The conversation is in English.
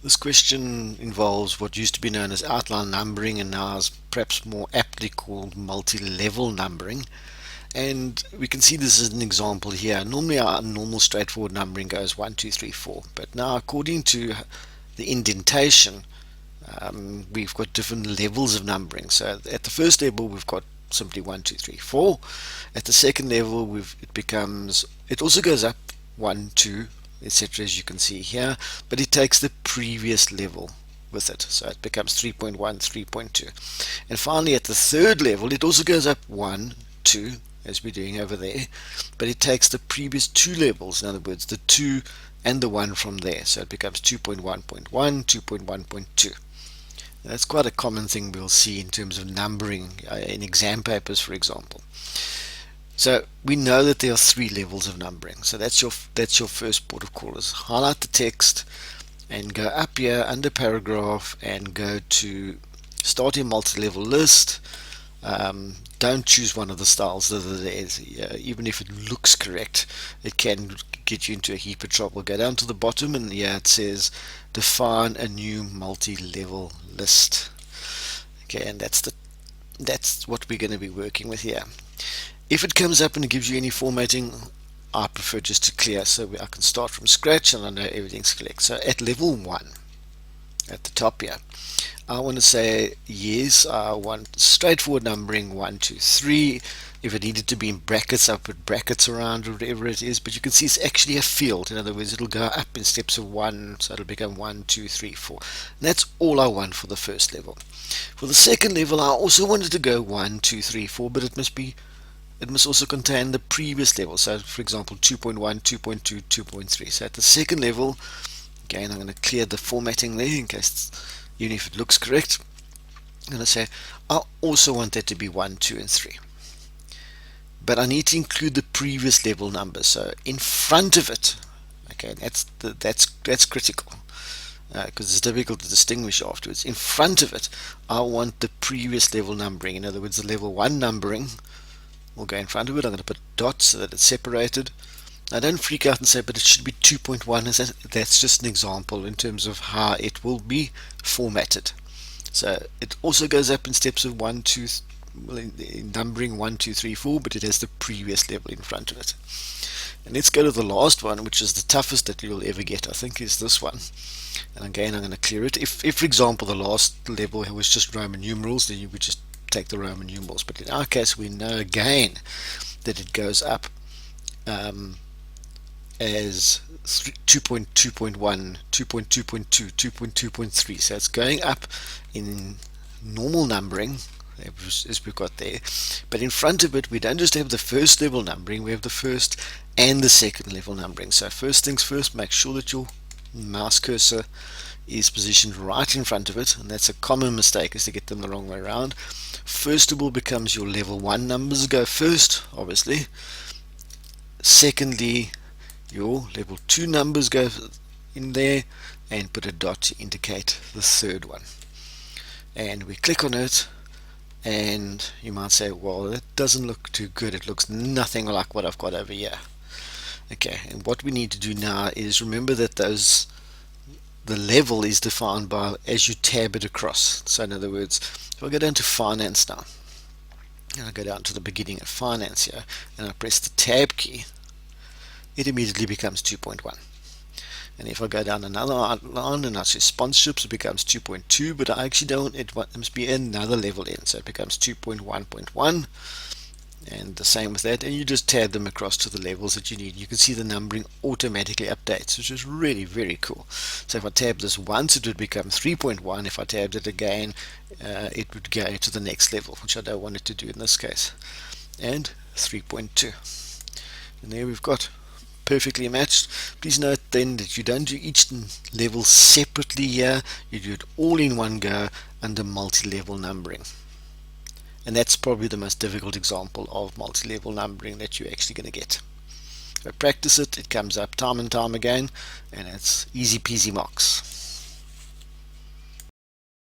This question involves what used to be known as outline numbering and now is perhaps more aptly called multi-level numbering. And we can see this as an example here. Normally our normal straightforward numbering goes 1, 2, 3, 4. But now according to the indentation, we've got different levels of numbering. So at the first level we've got simply 1, 2, 3, 4. At the second level it also goes up 1, 2, etc., as you can see here, but it takes the previous level with it, so it becomes 3.1, 3.2. And finally at the third level it also goes up 1, 2, as we're doing over there, but it takes the previous two levels, in other words the 2 and the 1 from there, so it becomes 2.1.1, 2.1.2. That's quite a common thing we'll see in terms of numbering in exam papers, for example. So we know that there are three levels of numbering. So that's your first port of call, is highlight the text and go up here under paragraph and go to start your multi-level list. Don't choose one of the styles that are there. Even if it looks correct, it can get you into a heap of trouble. Go down to the bottom and here it says define a new multi-level list. Okay, and that's what we're going to be working with here. If it comes up and it gives you any formatting, I prefer just to clear so I can start from scratch and I know everything's correct. So at level 1, at the top here, I want to say yes, I want straightforward numbering 1, 2, 3. If it needed to be in brackets, I'll put brackets around or whatever it is, but you can see it's actually a field. In other words, it'll go up in steps of 1, so it'll become 1, 2, 3, 4. And that's all I want for the first level. For the second level, I also wanted to go 1, 2, 3, 4, but it must also contain the previous level. So for example 2.1, 2.2, 2.3. So at the second level, again I'm going to clear the formatting there in case, even if it looks correct, I'm going to say I also want that to be 1, 2 and 3, but I need to include the previous level number. So in front of it, okay, that's critical because it's difficult to distinguish afterwards. In front of it I want the previous level numbering. In other words, the level 1 numbering will go in front of it. I'm going to put dots so that it's separated. Now don't freak out and say, but it should be 2.1. That's just an example in terms of how it will be formatted. So it also goes up in steps of 1, 2, in numbering 1, 2, 3, 4, but it has the previous level in front of it. And let's go to the last one, which is the toughest that you'll ever get, I think, is this one. And again, I'm going to clear it. If for example, the last level was just Roman numerals, then you would just take the Roman numerals. But in our case, we know again that it goes up as 2.2.1, 2.2.2, 2.2.3. So it's going up in normal numbering as we've got there, but in front of it we don't just have the first level numbering, we have the first and the second level numbering. So first things first, make sure that your mouse cursor is positioned right in front of it, and that's a common mistake, is to get them the wrong way around. First of all becomes your level 1 numbers go first, obviously. Secondly, your level 2 numbers go in there, and put a dot to indicate the third one. And we click on it, and you might say, well, that doesn't look too good, it looks nothing like what I've got over here. Okay, and what we need to do now is remember that the level is defined by as you tab it across. So in other words, if I go down to finance now, and I go down to the beginning of finance here, and I press the tab key, it immediately becomes 2.1. And if I go down another line and I say sponsorships, it becomes 2.2, but I actually don't, it must be another level in, so it becomes 2.1.1, and the same with that, and you just tab them across to the levels that you need. You can see the numbering automatically updates, which is really, very cool. So if I tab this once, it would become 3.1. If I tabbed it again, it would go to the next level, which I don't want it to do in this case, and 3.2. And there we've got perfectly matched. Please note then that you don't do each level separately here, you do it all in one go under multi-level numbering. And that's probably the most difficult example of multi-level numbering that you're actually going to get. So practice it, it comes up time and time again, and it's easy peasy marks.